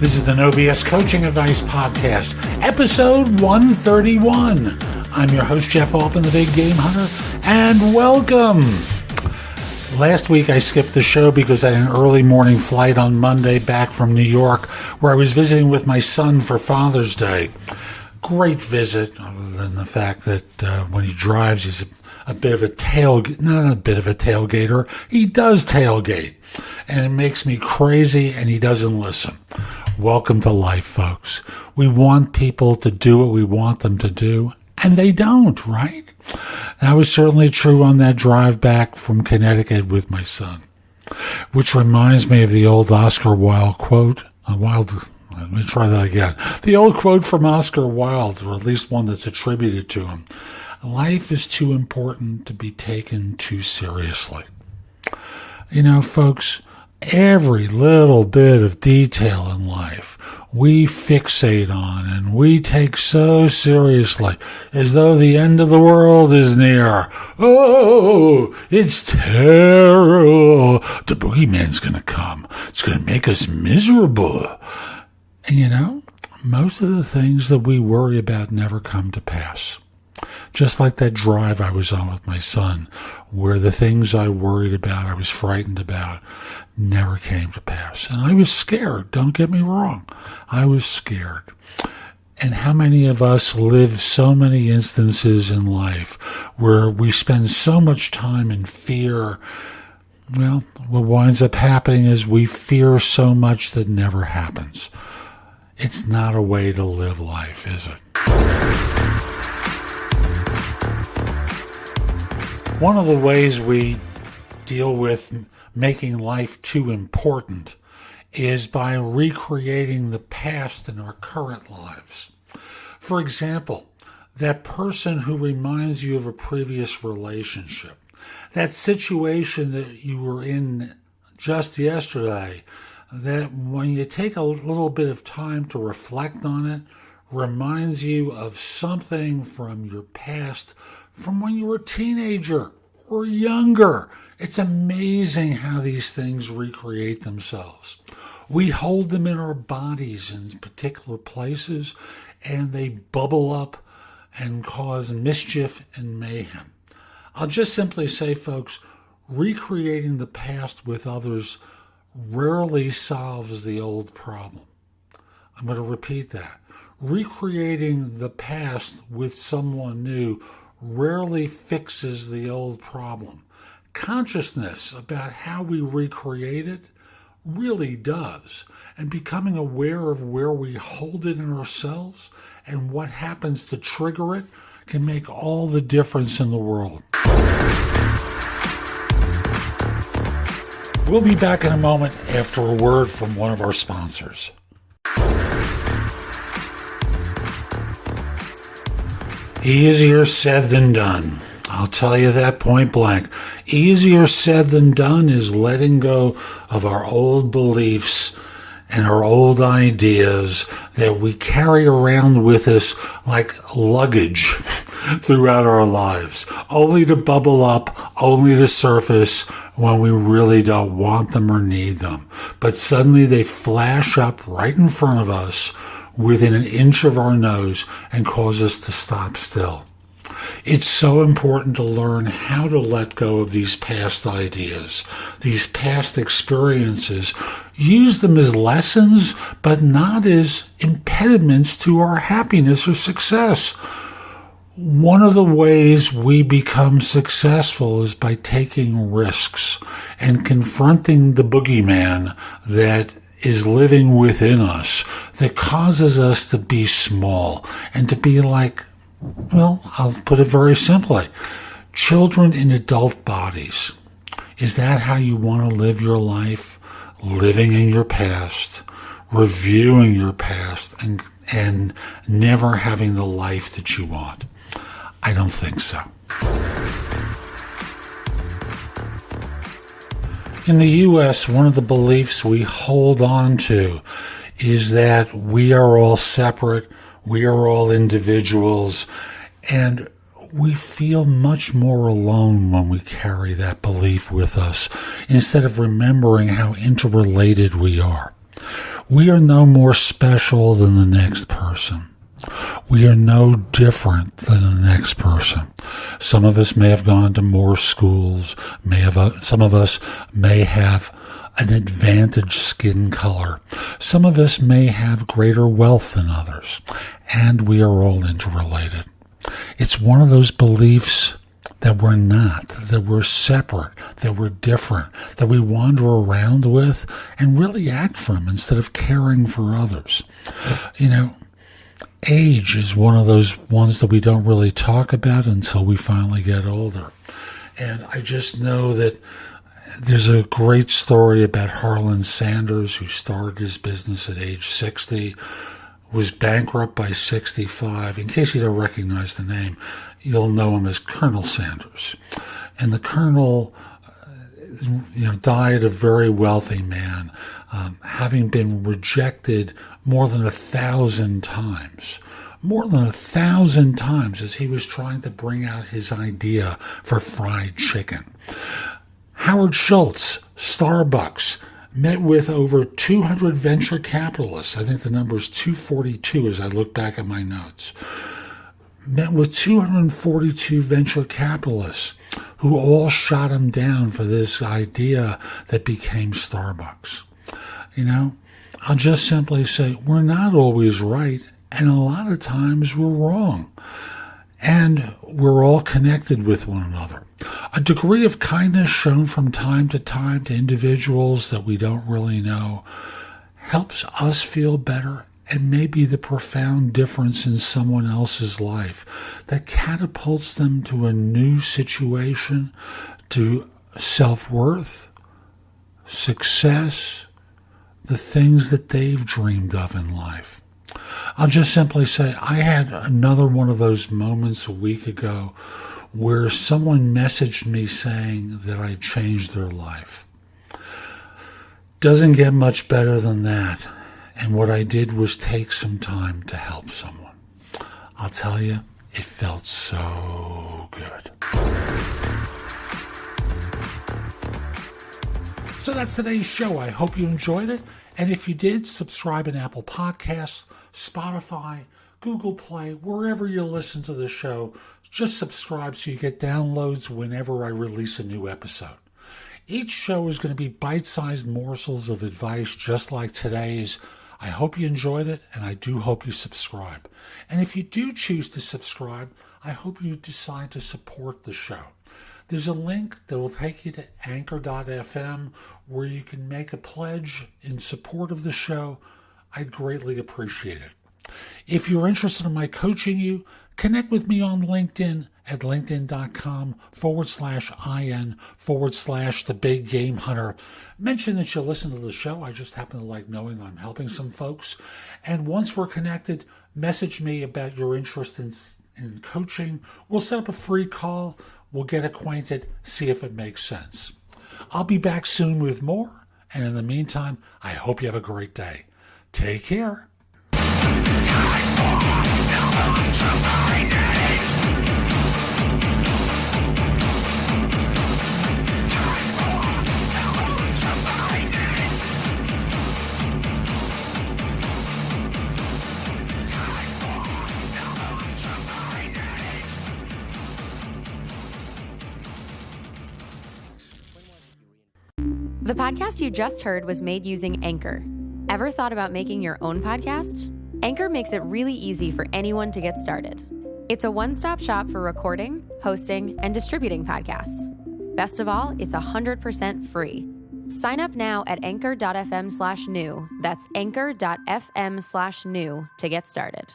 This is the No BS Coaching Advice Podcast, episode 131. I'm your host, Jeff Altman, the Big Game Hunter, and welcome. Last week I skipped the show because I had an early morning flight on Monday back from New York, where I was visiting with my son for Father's Day. Great visit, other than the fact that when he drives, he's a bit of a not a bit of a tailgater. He does tailgate, and it makes me crazy, and he doesn't listen. Welcome to life, folks. We want people to do what we want them to do, and they don't, right? That was certainly true on that drive back from Connecticut with my son, which reminds me of the old Oscar Wilde quote. Let me try that again. The old quote from Oscar Wilde, or at least one that's attributed to him. Life is too important to be taken too seriously. You know, folks, every little bit of detail in life we fixate on and we take so seriously, as though the end of the world is near. Oh, it's terrible. The boogeyman's going to come. It's going to make us miserable. And you know, most of the things that we worry about never come to pass. Just like that drive I was on with my son, where the things I worried about, I was frightened about, never came to pass. And I was scared, don't get me wrong. I was scared. And how many of us live so many instances in life where we spend so much time in fear? Well, what winds up happening is we fear so much that never happens. It's not a way to live life, is it? One of the ways we deal with making life too important is by recreating the past in our current lives. For example, that person who reminds you of a previous relationship, that situation that you were in just yesterday, that when you take a little bit of time to reflect on it, reminds you of something from your past, from when you were a teenager or younger. It's amazing how these things recreate themselves. We hold them in our bodies in particular places, and they bubble up and cause mischief and mayhem. I'll just simply say, folks, recreating the past with others rarely solves the old problem. I'm going to repeat that. Recreating the past with someone new rarely fixes the old problem. Consciousness about how we recreate it really does. And becoming aware of where we hold it in ourselves and what happens to trigger it can make all the difference in the world. We'll be back in a moment after a word from one of our sponsors. Easier said than done. I'll tell you that point blank. Easier said than done is letting go of our old beliefs and our old ideas that we carry around with us like luggage throughout our lives, only to bubble up, only to surface when we really don't want them or need them. But suddenly they flash up right in front of us within an inch of our nose and cause us to stop still. It's so important to learn how to let go of these past ideas, these past experiences. Use them as lessons, but not as impediments to our happiness or success. One of the ways we become successful is by taking risks and confronting the boogeyman that is living within us, that causes us to be small and to be like, well, I'll put it very simply, children in adult bodies. Is that how you want to live your life? Living in your past, reviewing your past, and never having the life that you want? I don't think so. In the U.S., one of the beliefs we hold on to is that we are all separate, we are all individuals, and we feel much more alone when we carry that belief with us instead of remembering how interrelated we are. We are no more special than the next person. We are no different than the next person. Some of us may have gone to more schools. Some of us may have an advantaged skin color. Some of us may have greater wealth than others. And we are all interrelated. It's one of those beliefs that we're not, that we're separate, that we're different, that we wander around with and really act from instead of caring for others. Age is one of those ones that we don't really talk about until we finally get older. And I just know that there's a great story about Harlan Sanders, who started his business at age 60, was bankrupt by 65. In case you don't recognize the name, you'll know him as Colonel Sanders. And the Colonel, died a very wealthy man, having been rejected more than 1,000 times. More than 1,000 times as he was trying to bring out his idea for fried chicken. Howard Schultz, Starbucks, met with over 200 venture capitalists. I think the number is 242 as I look back at my notes. Met with 242 venture capitalists who all shot him down for this idea that became Starbucks. I'll just simply say we're not always right, and a lot of times we're wrong. And we're all connected with one another. A degree of kindness shown from time to individuals that we don't really know helps us feel better and may be the profound difference in someone else's life that catapults them to a new situation, to self-worth, success, the things that they've dreamed of in life. I'll just simply say I had another one of those moments a week ago where someone messaged me saying that I changed their life. Doesn't get much better than that. And what I did was take some time to help someone. I'll tell you, it felt so good. So that's today's show. I hope you enjoyed it. And if you did, subscribe in Apple Podcasts, Spotify, Google Play, wherever you listen to the show. Just subscribe so you get downloads whenever I release a new episode. Each show is going to be bite-sized morsels of advice just like today's. I hope you enjoyed it, and I do hope you subscribe. And if you do choose to subscribe, I hope you decide to support the show. There's a link that will take you to anchor.fm where you can make a pledge in support of the show. I'd greatly appreciate it. If you're interested in my coaching you, connect with me on LinkedIn at linkedin.com/IN/The Big Game Hunter. Mention that you listen to the show. I just happen to like knowing I'm helping some folks. And once we're connected, message me about your interest in coaching. We'll set up a free call. We'll get acquainted, see if it makes sense. I'll be back soon with more. And in the meantime, I hope you have a great day. Take care. The podcast you just heard was made using Anchor. Ever thought about making your own podcast? Anchor makes it really easy for anyone to get started. It's a one-stop shop for recording, hosting, and distributing podcasts. Best of all, it's 100% free. Sign up now at anchor.fm/new. That's anchor.fm/new to get started.